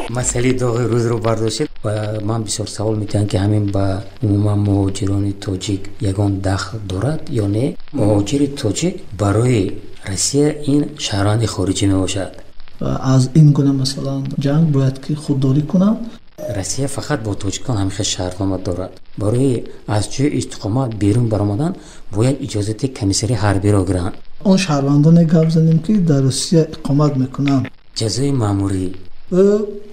مسئله داغ روز رو برداشت و من بسیار سوال میکنم که همین با عموما مهاجران تاجیک یگان دخل دارد یا نه؟ مهاجر تاجیک برای روسیه این شهروند خارجی میباشد. از این گونه مثلا جنگ باید که خودداری کنند. روسیه فقط با تاجیکان همیشه شهروند دارد. برای از جای استقامت بیرون برآمدن باید اجازه کمیسری حربی را گیرند. اون شهروندان گپ زدیم که در روسیه اقامت میکنند. جزای ماموری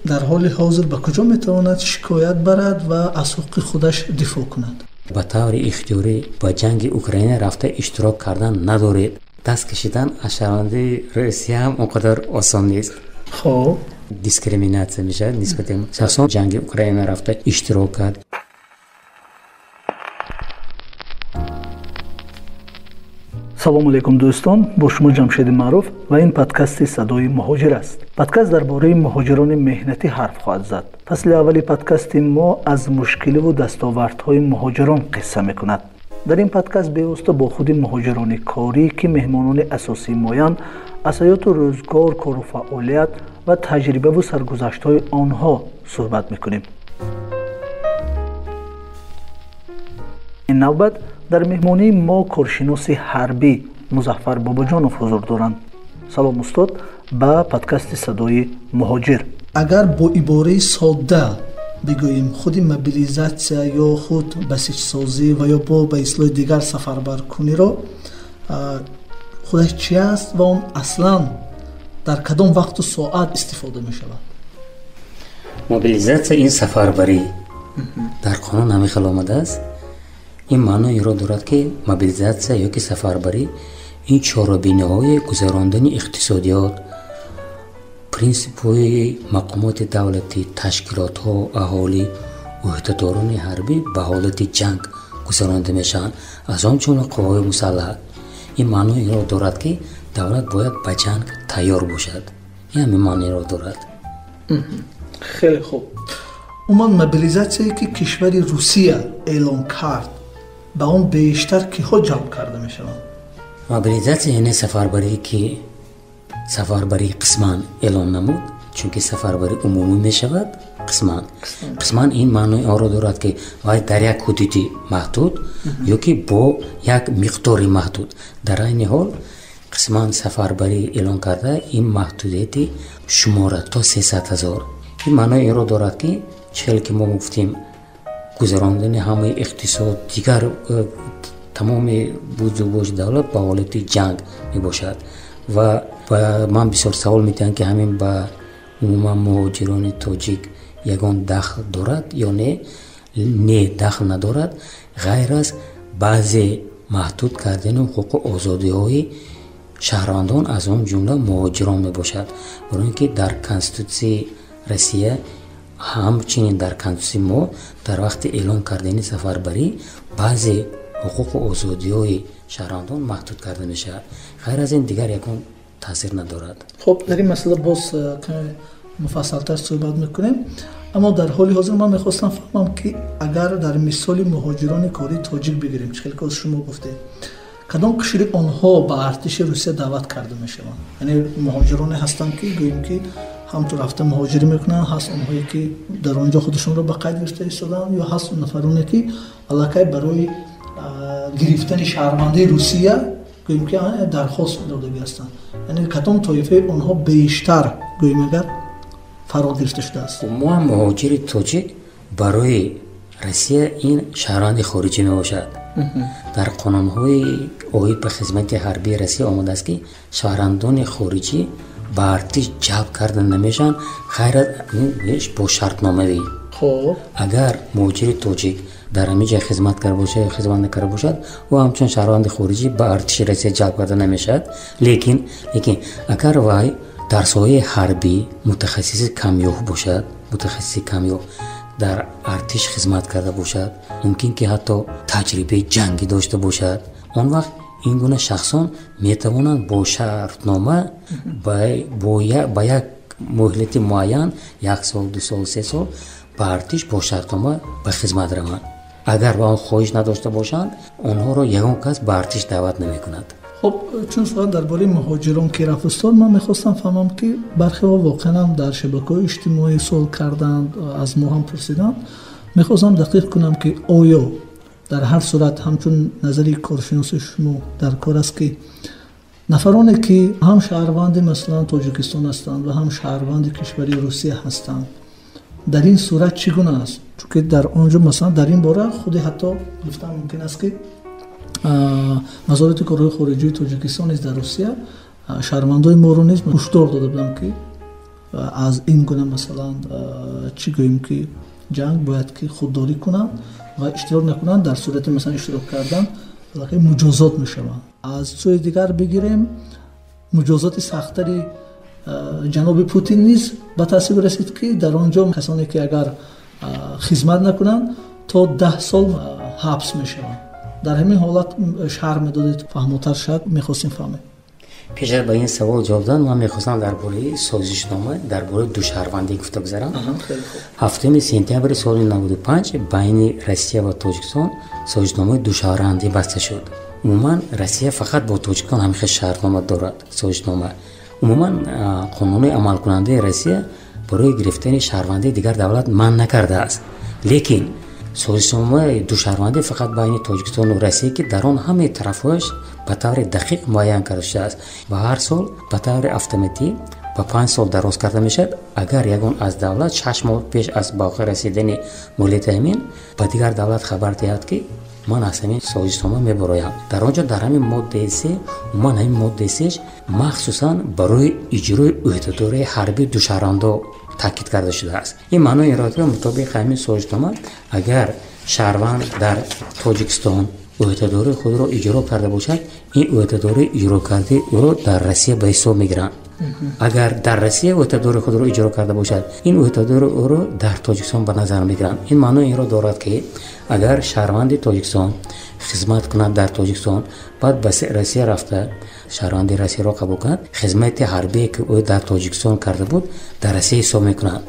در حال حاضر به کجا میتواند شکایت برد و از حقوق خودش دفاع کند؟ به طور اختیاری با جنگ اوکراین رفته اشتراک کردن ندارید. دست کشیدن از شهروندی روسیه هم اونقدر آسان نیست. خب دیسکریمیناسیون میشه نسبت شخصان جنگ اوکراین رفته اشتراک کرد. سلام علیکم دوستان، با شما جمشید معروف و این پادکست صدای مهاجر است. پادکست درباره مهاجران مهنتی حرف خواهد زد. فصل اولی پادکست ما از مشکل و دستاوردهای مهاجران قصه میکند. در این پادکست پیوسته با خود مهاجران کاری که مهمانان اساسی مایند از حیات و روزگار، کار و فعالیت و تجربه و سرگذشت‌های آنها صحبت میکنیم. این نوبت در مهمانی ما کارشناس حربی مظفر باباجانوف حضور دارند. سلام استاد به پادکست صدای مهاجر. اگر با عباره ساده بگوییم خود موبیلیزاسیا یا خود بسیج سازی و یا به اصطلاح دیگر سفربرکنی را خودش چی است و اون اصلا در کدام وقت و ساعت استفاده می شود؟ موبیلیزاسیا این سفربری در قانون همیشه آمده است. این معنی را دارد که موبیلیزاسیا یا که سفربری این چاره‌بینی‌های گذراندن اقتصادیات، پرینسیپ‌های مقامات دولتی، تشکیلات‌ها، اهالی، عهدهداران حربی به حالت جنگ گذرانده میشن، از آن جمله قوای مسلح. این معنی را دارد که دولت باید به جنگ تیار باشد. این معنی را دارد. خیلی خوب. عموما موبیلیزاسیایی که کشور روسیه اعلام کرد با اون بیشتر که ها جلب کرده می شوند؟ موبیلیزاسیا یعنی سفربری که سفربری قسمان اعلام نمود، چون که سفربری عمومی می شود قسمان این معنی آن را دارد که باید در یک حدودی محدود یا که با یک مقداری محدود. در این حال قسمان سفربری اعلام کرده این محدودیت شماره تا 300,000. این معنی این را دارد که چهل که ما گفتیم گذراندن همه اقتصاد دیگر تمام بودجه دولت به حالت جنگ می باشد و من بسیار سوال میتونم که همین با عموما مهاجران تاجیک یگان دخل دارد یا نه دخل ندارد، غیر از بعضی محدود کردن حقوق آزادی های شهروندان از آن جمله مهاجران می باشد. برای اینکه در کنستیتوسی روسیه همچنین در کنستیتوسی ما در وقت اعلام کردن سفربری بعضی حقوق و آزادی های شهروندان محدود کرده می شود، غیر از این دیگر یکون تاثیر ندارد. خب در این مسئله باز مفصل‌تر صحبت میکنیم، اما در حال حاضر من میخواستم فهمم که اگر در مثال مهاجران کاری تاجیک بگیریم، چه که شما گفتید کدام قشر آنها به ارتش روسیه دعوت کرده میشوند؟ یعنی مهاجرانی هستند که گوییم که همطور رفته مهاجری میکنن، هست اونهایی که در آنجا خودشون رو به قید گرفته ایستادن، یا هست اون نفرانی که علاقه برای گرفتن شهروندی روسیه گوییم که درخواست داده هستند. یعنی کدام طایفه آنها بیشتر گوییم اگر فرا گرفته شده است؟ ما مهاجر تاجیک برای روسیه این شهروند خارجی میباشد. در قانون‌های آید به خدمت حربی روسیه آمده است که شهروندان خارجی به ارتش جلب کردن نمیشن غیر از با شرطنامه. خب اگر مهاجر تاجیک در همینجا خدمت کرده باشه، خدمت نکرده باشد و همچون شهروند خارجی به ارتش روسیه جلب کرده نمیشد. لیکن اگر وای در ساحه حربی متخصص کمیاب باشد، در ارتش خدمت کرده باشد، ممکن که حتی تجربه جنگی داشته باشد، آن وقت این گونه شخصان میتوانند با شرطنامه با یک مهلت معین 1 سال 2 سال 3 سال به ارتش با شرطنامه به خدمت روند. اگر با آن خواهش نداشته باشند آنها را یگان کس به ارتش دعوت نمی کند. خب چون سوال درباره مهاجران که رفت استاد، من میخواستم فهمم که برخی ها واقعا در شبکه‌های اجتماعی سوال کردند، از ما هم پرسیدند. میخواستم دقیق کنم که آیا در هر صورت همچون نظری کارشناس شما در کار است که نفرانی که هم شهروند مثلا تاجیکستان هستند و هم شهروند کشوری روسیه هستند، در این صورت چگونه است؟ چون که در آنجا مثلا در این باره خود حتی گفتم ممکن است که وزارت کارهای خارجه تاجیکستان نیز در روسیه شهروندای ما رو نیز هشدار داده بودند که از این گونه مثلا چی گوییم که جنگ باید که خودداری کنند و اشتراک نکنند. در صورت مثلا اشتراک کردن بالاخره مجازات میشوند. از سوی دیگر بگیریم مجازات سختری جناب پوتین نیز به تصویب رسید که در آنجا کسانی که اگر خدمت نکنند تا 10 سال حبس میشوند. در همین حالت شرح میدادید فهموتر شد، میخواستیم فهمیم. پیش از به این سوال جواب دادن من میخواستم درباره سازشنامه درباره دو شهروندی گفته بگذارم. هفتم سپتامبر سال 95 بین روسیه و تاجیکستان سازشنامه دو شهروندی بسته شد. عموما روسیه فقط با تاجیکستان همیشه شهرنامه دارد. سازشنامه عموما قانون عمل کننده روسیه برای گرفتن شهروندی دیگر دولت منع نکرده است، لیکن سازشنامه دو شهروندی فقط بین تاجیکستان و روسیه که در آن همه طرف‌هایش به طور دقیق معین کرده شده است و هر سال به طور اتوماتیک به 5 سال دراز کرده میشد. اگر یگان از دولت 6 ماه پیش از باقی رسیدن مالیات امین به دیگر دولت خبر دهد که من از همین سازشنامه میبرایم، در آنجا در همین ماده 3 من همین ماده 3 مخصوصا برای اجرای عهدهداری حربی دو شهروندا تاکید کرده شده است. این معنی را که مطابق همین سازشنامه اگر شهروند در تاجیکستان عهدهداری خود را اجرا کرده باشد، این عهدهداری اجرا کرده او را در روسیه به حساب میگیرند. اگر در روسیه عهدهداری خود را اجرا کرده باشد، این عهدهداری او را در تاجیکستان به نظر میگیرند. این معنی این را دارد که اگر شهروند تاجیکستان خدمت کند در تاجیکستان، بعد به روسیه رفته شهروند روسیه را قبول کند، خدمت حربی که او در تاجیکستان کرده بود در روسیه حساب میکنند.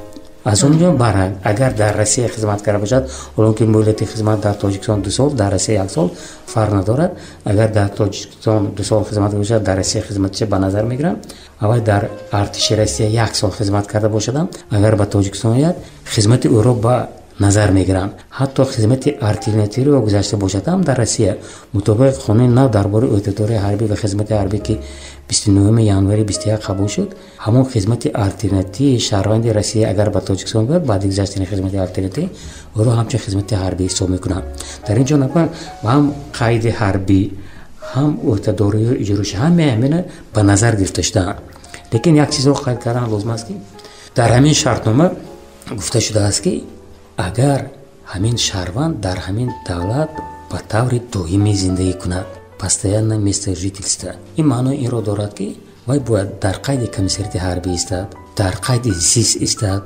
از اونجا برعکس اگر در روسیه خدمت کرده باشد، اون که مدت خدمت در تاجیکستان 2 سال، در روسیه 1 سال فرق ندارد. اگر در تاجیکستان 2 سال خدمت باشد، در روسیه خدمتش به نظر میگیرند. اول در ارتش روسیه 1 سال خدمت کرده باشد، اگر به تاجیکستان آید خدمت او را به نظر میگیرند. حتی خدمت آلترناتیوی را گذاشته باشد هم در روسیه مطابق قانون نو درباره عهدهداری حربی و خدمت حربی که 29 ژانویه 21 قبول شد، همون خدمت آلترناتیوی شهروند روسیه اگر به تاجیکستان بیاد، بعد گذاشتن خدمت آلترناتیوی او را همچنین خدمت حربی حساب میکنند. در اینجا نکنن و هم قید حربی هم عهدهداری اجراش همه به نظر گرفته شدند. لیکن یک چیز رو قید کردن لازم است که در همین شرطنامه گفته شده است که اگر همین شهروند در همین دولت به طور دائمی زندگی کند، постоянное место жительства. این معنی این را دارد که وی باید در قید کمیساریات حربی استاد، در قید زیست استاد،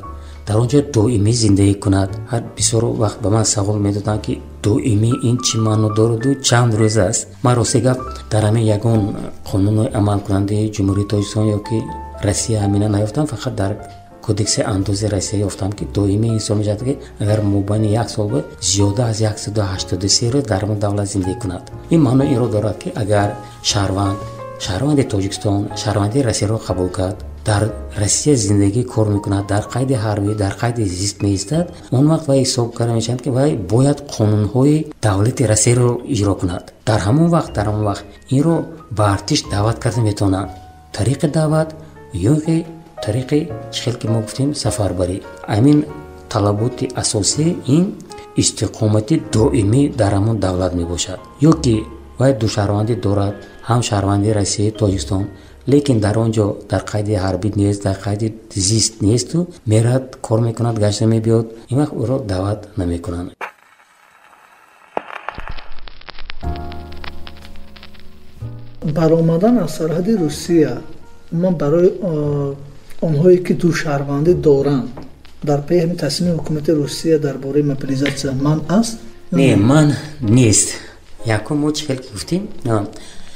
در آنجا دائمی زندگی کند. هر بسیار وقت به من سوال میدادند که دائمی این چی معنی دارد و چند روز است. من راستی گفت در همین یگان قانون عمل کننده جمهوری تاجیکستان یا که روسیه همینا نیافتم، فقط در کودکس اندازه روسیه یافتم که دائمی انسان میشد که اگر مبین 1 سال زیاده از 183 روز در اون دولت زندگی کند. این معنی این را دارد که اگر شهروند تاجیکستان شهروندی روسیه را قبول کرد، در روسیه زندگی کار میکند، در قید حربی در قید زیست میایستد، اون وقت وی حساب کرده میشد که وی باید قانونهای دولت روسیه را اجرا کند. در همون وقت این را به ارتش دعوت کرده میتونند. طریق دعوت یا که طریق شکل که ما گفتیم سفربری. همین طلبات اساسی این استقامت دائمی در همون دولت می باشد. یا که باید دو شهروندی دارد، هم شهروندی روسیه تاجیکستان، لیکن در آنجا در قید حربی نیست، در قید زیست نیست و میرد کار میکند، گشت میبیاد، این وقت او را دعوت نمیکنند. برآمدن از سرحد روسیه من برای آنهایی که دو شهروندی دارند در پی همین تصمیم حکومت روسیه درباره موبیلیزاسیون من است؟ نه من نیست. یکم ما چه گفتیم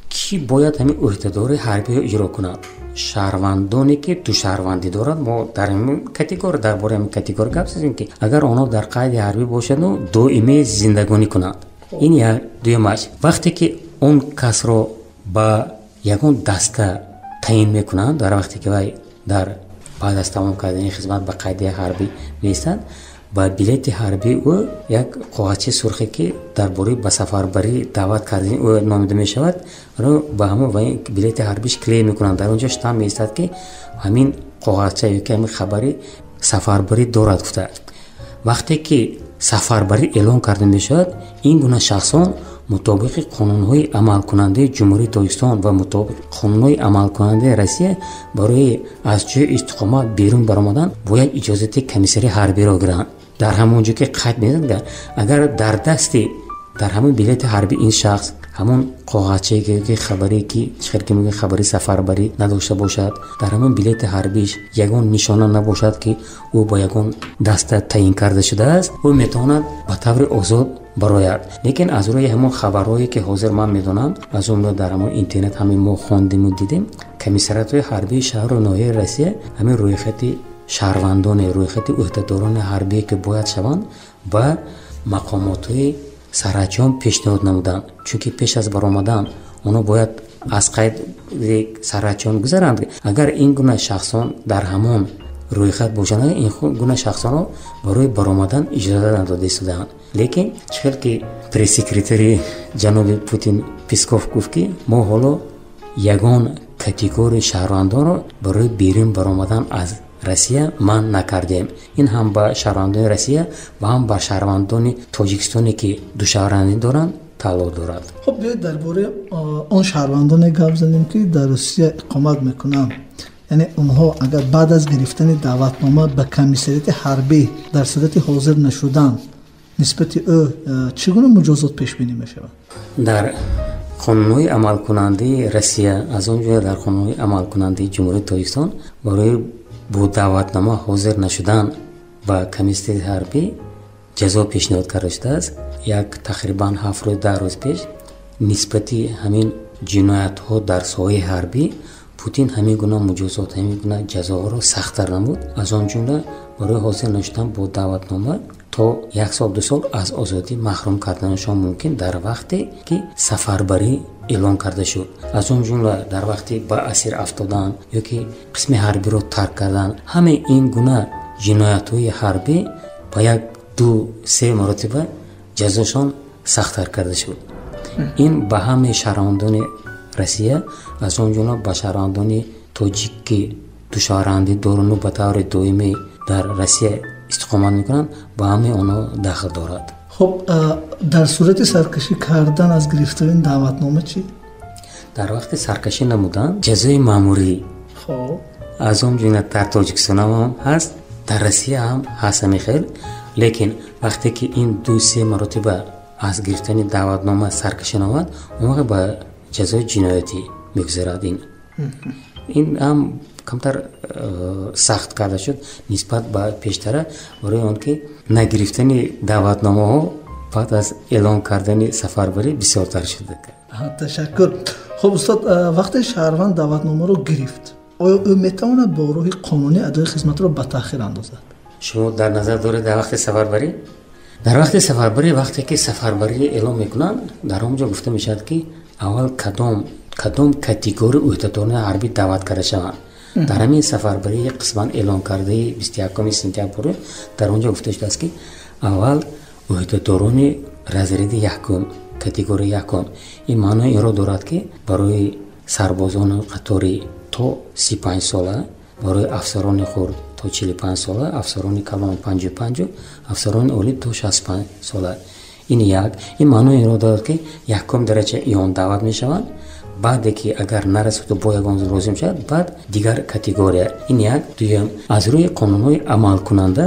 کی باید همین عهدهداری حربی رو اجرا کند؟ شهروندانی که دو شهروندی دارند. ما در این کاتگوری درباره همین کاتگوری گپ زدیم که اگر آنها در قید حربی باشند و دائمی زندگانی کنند. این یا دومش وقتی که اون کس رو با ягон даста таъин мекунанд дар вақте ки вай дар баъд аз тамом кардани хизмат ба қайдаи ҳарбӣ меистад, ба билети ҳарбӣ ӯ як қоғазчи сурхе ки дар бораи ба сафарбарӣ даъват кардани ӯ номида мешавад, ро ба ҳамон ва билети ҳарбиш клей мекунанд. Дар онҷо штамп меистад ки ҳамин қоғазча ёки ҳамин хабари сафарбарӣ дорад гуфта. вақте ки сафарбарӣ эълон карда мешавад, ин гуна шахсон мутобиқи қонунҳои амалкунандаи ҷумҳурии Тоҷикистон ва мутобиқи қонунҳои амалкунандаи Россия барои аз ҷои истиқомат берун баромадан бояд иҷозати комиссари ҳарбиро гиранд. дар ҳамон ҷо ки қайд мезанад, агар дар дасти дар ҳамон билети ҳарбӣ ин шахс ҳамон қоғазчае ки хабаре ки чихел ки мегӯяд хабари сафарбарӣ надошта бошад, дар ҳамон билети ҳарбиш ягон нишона набошад ки ӯ ба ягон даста таъин карда шудааст, ӯ метавонад ба таври озод барояд. лекин аз рӯи ҳамон хабарҳое ки ҳозир ман медонам, аз ҷумла дар ҳамон интернет ҳамин мо хондиму дидем, комиссариатҳои ҳарбии шаҳру ноҳияи Россия ҳамин рӯйхати шаҳрвандони рӯйхати ӯҳдадорони ҳарбие ки бояд шаванд ба мақомотҳои сараҷон пешниҳод намуданд, чунки пеш аз баромадан онҳо бояд аз қайди сараҷон гузаранд. агар ин гуна шахсон дар ҳамон рӯйхат бошанд, ин гуна шахсонро барои баромадан иҷоза надода истодаанд. лекин чихел ки пресс-секретари ҷаноби Путин Песков гуфт ки мо ҳоло ягон категорияи шаҳрвандонро барои берун баромадан аз Россия ман накардем. ин ҳам ба шаҳрвандони Россия ва ҳам ба шаҳрвандони Тоҷикистоне ки душаврандӣ доранд таълуқ дорад. хуб, биёед дар бораи он шаҳрвандоне гап занем ки дар Русия иқомат мекунанд. яъне онҳо агар баъд аз гирифтани даъватнома ба комиссарияти ҳарбӣ дар сурати ҳозир нашуданд, нисбати ӯ чӣ гуна муҷозот пешбинӣ мешавад? дар қонунҳои амалкунандаи Россия, аз он ҷумла дар қонунҳои амалкунандаи Ҷумҳурии Тоҷикистон барои бо даъватнома ҳозир нашудан ба комиссарияти ҳарбӣ ҷазо пешниҳод карда шудааст. як тақрибан 7-10 рӯз пеш нисбати ҳамин ҷиноятҳо дар соҳаи ҳарбӣ Путин ҳамин гуна муҷозот, ҳамин гуна ҷазоҳоро сахттар намуд. аз он ҷумла барои ҳозир нашудан бо даъватнома то 1 сол 2 сол аз озодӣ маҳрум карданашон мумкин дар вақте ки сафарбарӣ эълон карда шуд. аз он ҷумла дар вақти ба асир афтодан ёки қисми ҳарбиро тарк кардан. ҳамаи ин гуна ҷиноятҳои ҳарбӣ ба 1-2-3 маротиба ҷазошон сахттар карда шуд. ин ба ҳамаи шаҳрвандони Россия, аз он ҷумла ба шаҳрвандони тоҷик ки душаврандӣ дорону ба таври доимӣ дар Россия истиқомат мекунанд, ба ҳамаи онҳо дахл дорад. хуб, дар сурати саркашӣ кардан аз гирифтарини даъватнома чӣ? дар вақти саркашӣ намудан ҷазои маъмурӣ аз он ҷумла дар Тоҷикистон ҳам ҳаст, дар Россия ҳам ҳаст ҳамихел. лекин вақте ки ин 2-3 маротиба аз гирифтани даъватнома саркашӣ намуд, он вақт ба ҷазои ҷиноятӣ мегузарад. ин ҳам камтар сахт карда шуд нисбат ба пештара, барои он ки нагирифтани даъватномаҳо баъд аз эълон кардани сафарбарӣ бисёртар шуда. ташаккур. хуб устод, вақте шаҳрванд даъватномаро гирифт, оё ӯ метавонад бо роҳи қонунӣ адои хизматро ба таъхир андозад? шумо дар назар доред дар вақти сафарбарӣ? дар вақти сафарбарӣ, вақте ки сафарбарӣ эълон мекунанд, дар он ҷо гуфта мешавад ки аввал кадом категорияи ӯҳдадорони ҳарбӣ даъват карда шаванд. дар ҳамин сафарбарии қисман эълон кардаи 21 сентябр дар он ҷо гуфта шудааст ки аввал ӯҳдадорони разреди якум, категорияи якум. ин маънои инро дорад ки барои сарбозони қатори то 35 сола, барои афсарони хурд то 45 сола, афсарони калон 55, афсарони олӣ то 65 сола. ин як. ин маънои инро дорад ки якум дараҷа иён даъват мешаванд, баъде ки агар нарасуду бо ягон розӣ мешавад, баъд дигар категория. ин як. дуюм, аз рӯи қонунҳои амалкунанда,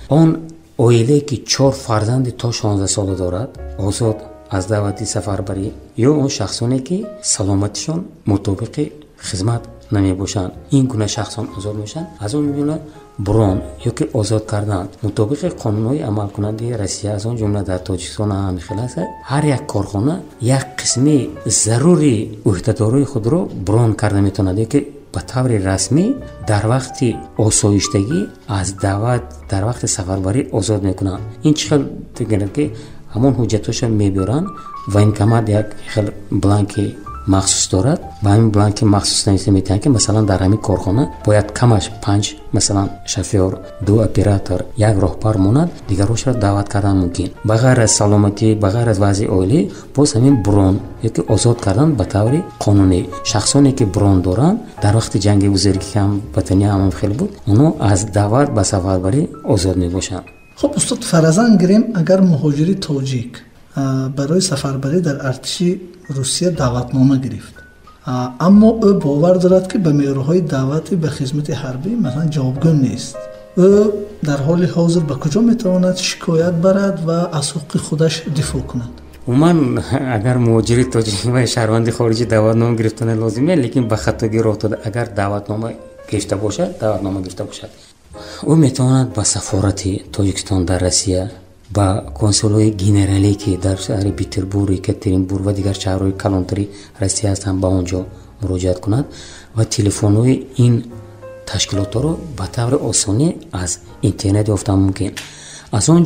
он оилае ки 4 фарзанди то 16 сола дорад, озод аз даъвати сафарбарӣ, ё он шахсоне ки саломатишон мутобиқи хизмат намебошанд. ин гуна шахсон озод мешаванд. аз он ҷумла бурон ёки озод кардан мутобиқи қонунҳои амалкунандаи Россия, аз он ҷумла дар Тоҷикистон ҳам хел аст, ҳар як корхона як қисми зарури ӯҳдадорои худро бурон карда метавонад, ёки ба таври расмӣ дар вақти осоиштагӣ аз даъват дар вақти сафарбарӣ озод мекунанд. ин чӣ хел дегӯяд ки ҳамон ҳуҷҷатҳоша мебиёранд ва инкамат як хел бланки махсус дорад. Ба ҳамин биланд ки махсус нависта метавонад ки масалан дар ҳамин корхона бояд камаш 5 масалан шофёр, 2 оператор, 1 роҳбар монад, дигарошро даъват кардан мумкин. Ба ғайр аз саломатӣ, ба ғайр аз вазъи оилӣ, боз ҳамин брон ёки озод кардан ба таври қонунӣ. Шахсоне ки брон доранд дар вақти ҷанги бузурги ки ҳам ватани ҳамон хел буд, онҳо аз даъват ба сафарбарӣ озод мебошанд. خب استاد فرضاً گیریم اگر مهاجری تاجیک برای سفربری در ارتش روسیه دعوتنامه گرفت، اما او باور دارد که به میارهای دعوت به خدمت حربی مثلا جوابگو نیست، او در حال حاضر به کجا میتواند شکایت برد و از حقوق خودش دفاع کند؟ عموما اگر مهاجری تاجیک و شهروند خارجی دعوتنامه گرفتن لازمه، لیکن به خطاگیر افتاده اگر دعوتنامه گرفته باشد او میتواند با سفارت تاجیکستان در روسیه، با کنسولای گنرالی که در شهر پیتربورگ، یکاترینبورگ و دیگر شهرهای کلانتری روسیه هستند با اونجا مراجعت کند و تلفن‌های این تشکیلات رو به طور آسانی از اینترنت یافتن ممکن. از آن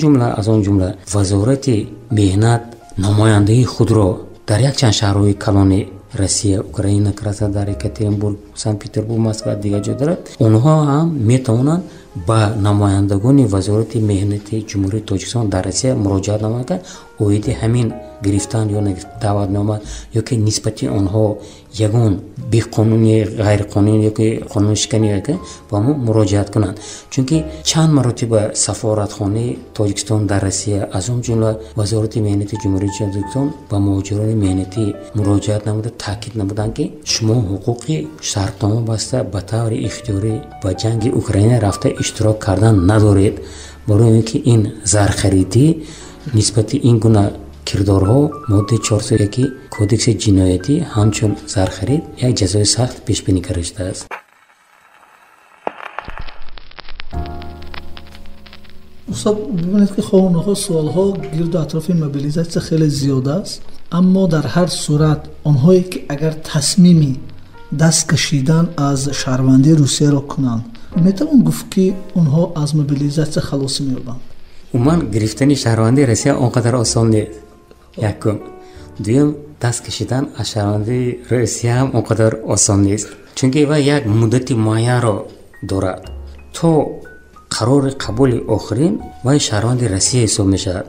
جمله وزارت مهنت نمایندگی خود را در یک چند شهرهای کلان روسیه، اوکراین، کراسا، در یکاترینبورگ، سن پیتربورگ، مسکو و دیگر جا دارد. اونها هم میتوانند با نمایندگان وزارت مهنت جمهوری تاجیکستان در روسیه مراجعت نمایند. اوید همین گرفتن یا دعوتنامه یا که نسبتی آنها یگان بی قانونی، غیر قانونی یا که قانون شکنی که با ما مراجعت کنند. چون که چند مرتبه سفارتخانه تاجیکستان در روسیه از اون جمله وزارت مهنت جمهوری تاجیکستان با مهاجران مهنتی مراجعت نموده، تاکید نمودند که شما حقوقی شرطنامه بسته به طور اختیاری با جنگ اوکراین رفته اشتراک کردن ندارید، برای اینکه این زرخریدی نسبت این گونه کردارها ماده 401 کودکس جنایتی همچون زرخرید یک جزای سخت پیش بینی کرده شده است. استاد ببینید که خواهانها سوالها گرد و اطراف موبیلیزاسیون خیلی زیاده است، اما در هر صورت آنهایی که اگر تصمیمی دست کشیدن از شهروندی روسیه را کنند، میتوان گفت که آنها از موبیلیزاسیون خلاص می‌یابند؟ عموما گرفتن شهروندی روسیه آنقدر آسان نیست. یکم. دویم دست کشیدن از شهروندی روسیه هم آنقدر آسان نیست. چون که او یک مدت معین را دارد. تا قرار قبول آخرین و شهروندی روسیه حساب میشد.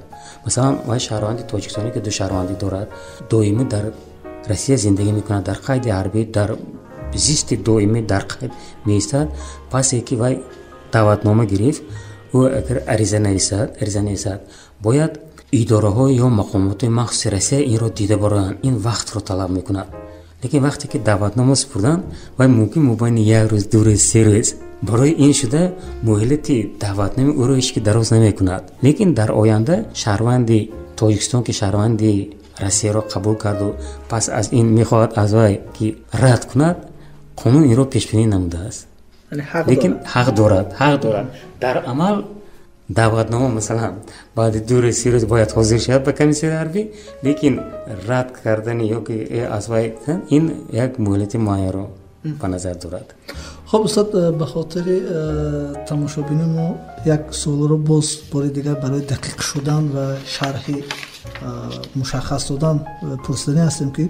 مثلا و شهروندی تاجیکستانی که 2 شهروندی دارد، دائمی در روسیه زندگی میکند، در قید حربی، در زیست دائمی در قید میایستد. پس اینکه و دعوتنامه گرفت، او اگر عریضه نویسد باید اداره ها یا مقامات مخصوص روسیه این را دیده برند. این وقت را طلب میکند. لیکن وقتی که دعوتنامه سپردن و ممکن مبین 1 روز 2 روز 3 روز برای این شده مهلت دعوتنامه او را هیچ دراز نمیکند. لیکن در آینده شهروندی تاجیکستان که شهروندی روسیه را قبول کرد و پس از این میخواهد از وی که رد کند، قانون این را پیش بینی نموده است. لیکن حق دارد. در عمل دعوتنامه مثلا بعد 2 روز 3 روز باید حاضر شود به کمیسیون حربی، لیکن رد کردن یا که از وی این یک مهلت معین را به نظر دارد. خب استاد، به خاطر تماشابین ما یک سوال رو باز بار دیگر برای دقیق شدن و شرح مشخص دادن پرسیدنی هستیم که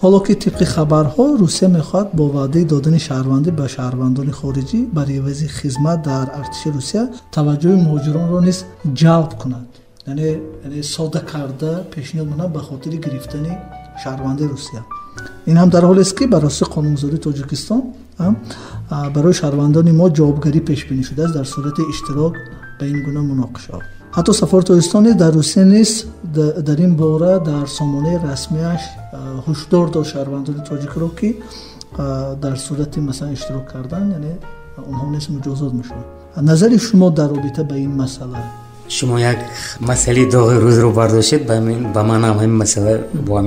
حالا که طبق خبرها روسیه میخواد با وعده دادن شهروندی به شهروندان خارجی برای عوض خدمت در ارتش روسیه توجه مهاجران را نیز جلب کند، یعنی ساده کرده پیشنهاد می‌کند به خاطر گرفتن شهروندی روسیه. این هم در حالی است که بر اساس قانونگذاری تاجیکستان برای شهروندان ما جوابگری پیش بینی شده است در صورت اشتراک به این گونه مناقشه. حتی سفارت تاجیکستان در روسیه نیز در این باره در سامانه رسمیش هشدار داد شهروندان تاجیک را که در صورت مثلا اشتراک کردن یعنی اونها نیز مجازات میشن. نظر شما در رابطه با این مسئله؟ شما یک مسئله داغ روز رو برداشتید، با من هم همین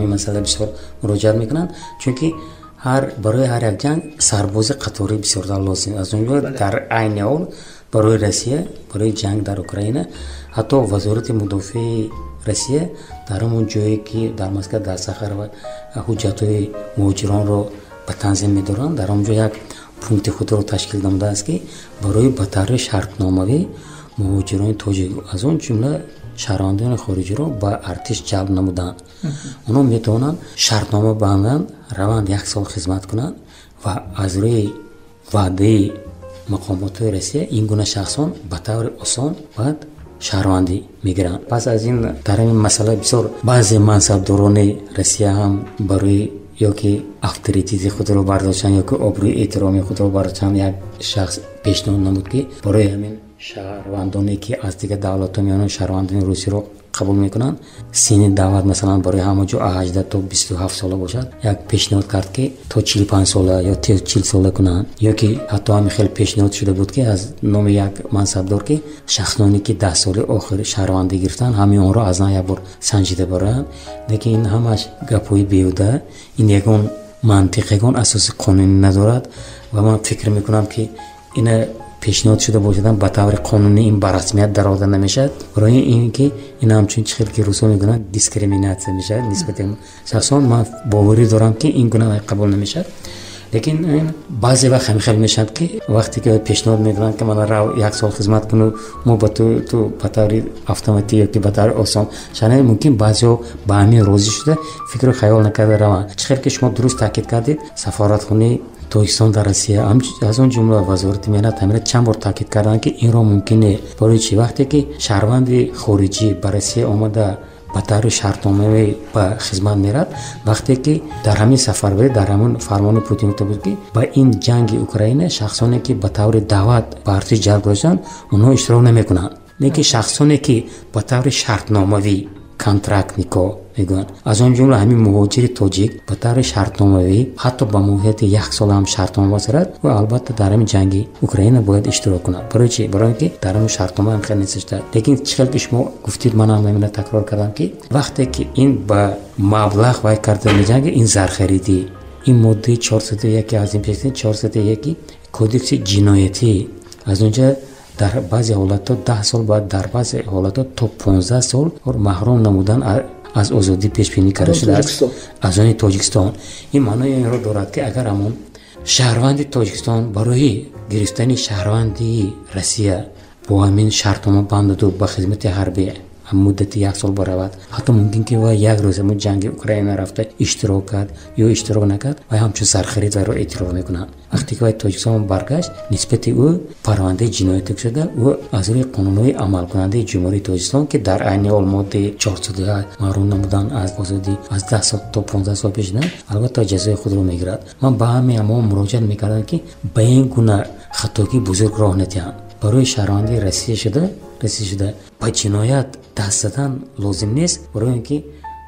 مسئله بسیار مراجعت میکنند، چون که برای هر یک جنگ سرباز قطاری بسیار لازم. از اونجا در عین حال برای روسیه، برای جنگ در اوکراین، حتی وزارت مدافع روسیه در همون جایی که در مسکو در سخر و حجت‌های مهاجران رو به تنظیم می‌دارند، در اونجا یک پونکت خود رو تشکیل داده است که برای به طور شرطنامه‌ای مهاجران تاجیک از اون جمله шаҳрвандони хориҷиро ба артиш ҷалб намуданд. Онҳо метавонанд шартнома банданд, раванд 1 сол хизмат кунанд ва аз рӯи ваъдаи мақомотҳои Россия ин гуна шахсон ба таври осон баъд шаҳрвандӣ мегиранд. Пас аз ин дар ин масъала бисёр баъзе мансабдорони Россия ҳам барои ёки авторитети худро бардоштанд ёки обрӯи эҳтироми худро бардоштанд. Як шахс пешниҳод намуд ки барои ҳамин шаҳрвандоне ки аз дигар давлатҳо меоянд шаҳрвандони русиро қабул мекунанд, синни даъват масалан барои ҳама ҷо 18 то 27 сола бошад. Як пешниҳод кард ки то 45 сола ё 40 сола кунанд. ёки ҳатто ҳамин хеле пешниҳод шуда буд ки аз номи як мансабдор ки шахсоне ки 10 соли охир шаҳрвандӣ гирифтанд ҳамин онро аз на як бор санҷида бароянд. лекин ин ҳамаш гапҳои беҳуда, ин ягон мантиқ, ягон асоси қонунӣ надорад ва ман фикр мекунам ки ина пешниҳод шуда бошадан ба таври қонунӣ ин ба расмият дарода намешавад. барои ин ки ин ҳамчун чӣ хел ки русо мегӯянд дискриминатсия мешавад нисбати шахсон. ман боварӣ дорам ки ин гуна қабул намешавад. лекин баъзе вақт ҳамин хел мешавад ки вақте ки пешниҳод медиҳанд ки мана рав 1 сол хизмат куну мо ба ту ба таври автоматик ёки ба таври осон шанад. мумкин баъзеҳо ба ҳамин розӣ шуда фикру хаёл накарда раванд. чӣ хел ки шумо дуруст таъкид кардед, сафоратхонаи Тоҷикистон дар Россия аз он ҷумла вазорати меҳнат ҳамина чанд бор таъкид карданд ки инро мумкин не. барои чӣ? вақте ки шаҳрванди хориҷӣ ба Россия омада ба таври шартномавӣ ба хизмат мерад, вақте ки дар ҳамин сафарбарӣ дар ҳамин фармони Путин гуфта буд ки ба ин ҷанги Украина шахсоне ки ба таври даъват ба артиш ҷалб доштанд онҳо иштирок намекунанд. лекин шахсоне ки ба таври шартномавӣ контракт никоҳ мегӯянд, аз он ҷумла ҳамин муҳоҷири тоҷик ба таври шартномавӣ ҳатто ба муҳити 1 сол ҳам шартнома босарад ва албатта дар ҳамин ҷанги Украина бояд иштирок кунад. барои чӣ? барои ки дар ҳамин шартнома ҳам хел несишта. лекин чӣ хел ки шумо гуфтид, ман ҳам ҳамина такрор кардам ки вақте ки ин ба маблағ вай карда меҷанги ин зархаридӣ, ин моддаи 401 аз ин пешин 401 кодекси ҷиноятӣ, аз онҷа дар баъзе ҳолатҳо 10 сол баъд дар баъзе ҳолатҳо то 15 сол маҳрум намудан аз озодӣ пешбинӣ карда шудааст аз они Тоҷикистон. ин маънои инро дорад ки агар ҳамон шаҳрванди Тоҷикистон барои гирифтани шаҳрвандии Россия бо ҳамин шартнома бандаду ба хизмати ҳарбӣ муддати 1 сол баравад, ҳатто мумкин ки вай як рӯз ҳамон ҷанги Украина рафта иштирок кард ё иштирок накард, вай ҳамчун зархарид вайро эътироф мекунад. вақте ки вай Тоҷикистон баргашт, нисбати ӯ парвандаи ҷиноятӣ шуда, ӯ аз рӯи қонунҳои амалкунандаи ҷумҳурии Тоҷикистон ки дар айни ҳол моддаи 408 маҳрум намудан аз озодӣ аз 10 сол то 15 сол пешидан, албатта ҷазои худро мегирад. ман ба ҳамин ҳамон муроҷиат мекардам ки ба ин гуна хатоки бузург роҳ натиҳанд. барои шаҳрвандии Россия шуда ба ҷиноят даст задан лозим нест. барои ин ки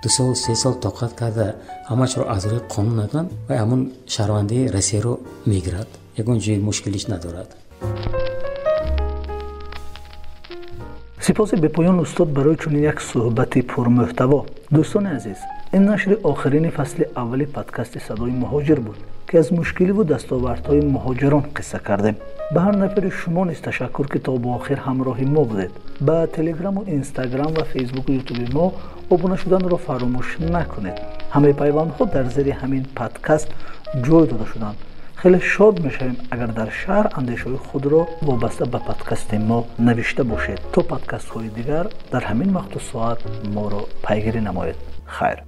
2 сол 3 сол тоқат карда ҳамашро аз рӯи қонун накунад ва ҳамон шаҳрвандии Россияро мегирад, ягон ҷои мушкилиш надорад. сипоси бепоён устод барои чунин як суҳбати пурмуҳтаво. дӯстони азиз, ин нашри охирини фасли аввали подкасти Садои муҳоҷир буд ки аз мушкиливу дастовардҳои муҳоҷирон қисса кардем. ба ҳар нафари шумо низ ташаккур ки то бо охир ҳамроҳи мо будед. ба телеграму инстаграм ва фейсбуку ютуби мо обуна шуданро фаромӯш накунед. ҳамаи пайвандҳо дар зери ҳамин подкаст ҷой дода шуданд. хеле шод мешавем агар дар шаҳр андешҳои худро вобаста ба подкасти мо навишта бошед. то подкастҳои дигар дар ҳамин вақту соат моро пайгирӣ намоед. хайр.